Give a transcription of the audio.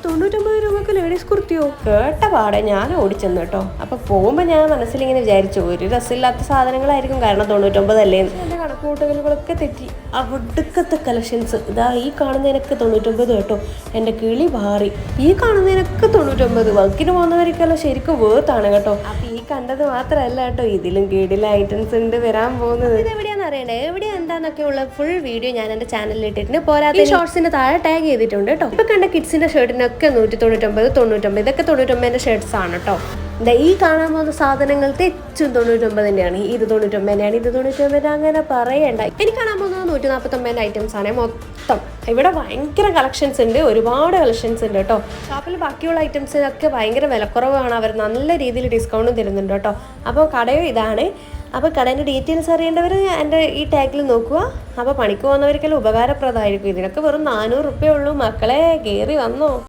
99 രൂപക്ക് ലേഡീസ് കുർത്തിയോ? കേട്ട പാടെ ഞാൻ ഓടിച്ചെന്നു കേട്ടോ. അപ്പൊ പോകുമ്പോ ഞാൻ മനസ്സിലിങ്ങനെ വിചാരിച്ചു ഒരു രസമില്ലാത്ത സാധനങ്ങളായിരിക്കും, കാരണം 99 അല്ലേ. എന്റെ കണക്കൂട്ടലുകളൊക്കെ തെറ്റി. അവിടുക്കത്തെ കളക്ഷൻസ് ഇതാ ഈ കാണുന്നതിനൊക്കെ 99 കേട്ടോ. എന്റെ കിളി മാറി. ഈ കാണുന്നതിനൊക്കെ 99. വർക്കിന് പോകുന്നവർക്കെല്ലാം ശരിക്കും വേർത്താണ് കേട്ടോ. അപ്പൊ ഈ കണ്ടത് മാത്രമല്ല കേട്ടോ, ഇതിലും കീഴിലെ ഐറ്റംസ് ഉണ്ട് വരാൻ പോകുന്നത്. ഇത് എവിടെയാന്ന് അറിയണ്ടേ, എവിടെയാ എന്താന്നൊക്കെ ഉള്ള ഫുൾ വീഡിയോ ഞാൻ എന്റെ ചാനലിൽ ഇട്ടിട്ടുണ്ട്. പോരാതെ ഷോർട്സിന് താഴെ ടാഗ് ചെയ്തിട്ടുണ്ട് കേട്ടോ. ഇപ്പൊ കണ്ട കിഡ്സിന്റെ ഷർട്ടിനൊക്കെ 199, 99. ഇതൊക്കെ 99 ഷർട്ട്സ് ആണ് കേട്ടോ. ഈ കാണാൻ പോകുന്ന സാധനങ്ങൾ തെച്ചും 99 തന്നെയാണ്. ഇത് 99 തന്നെയാണ്, ഇത് 99, അങ്ങനെ പറയണ്ട. എനിക്ക് കാണാൻ പോകുന്നത് 149 ഐറ്റംസ് ആണ് മൊത്തം. ഇവിടെ ഭയങ്കര കളക്ഷൻസ് ഉണ്ട്, ഒരുപാട് കളക്ഷൻസ് ഉണ്ട് കേട്ടോ. ഷോപ്പിൽ ബാക്കിയുള്ള ഐറ്റംസിനൊക്കെ ഭയങ്കര വിലക്കുറവാണ്. അവർ നല്ല രീതിയിൽ ഡിസ്കൗണ്ടും തരുന്നുണ്ട് കേട്ടോ. അപ്പോൾ കടയും ഇതാണ്. അപ്പോൾ കടേൻ്റെ ഡീറ്റെയിൽസ് അറിയേണ്ടവർ എൻ്റെ ഈ ടാഗിൽ നോക്കുക. അപ്പോൾ പണിക്ക് പോകുന്നവർക്കെല്ലാം ഉപകാരപ്രദമായിരിക്കും. ഇതിനൊക്കെ വെറും 400 രൂപയേ ഉള്ളൂ. മക്കളെ കയറി വന്നോ.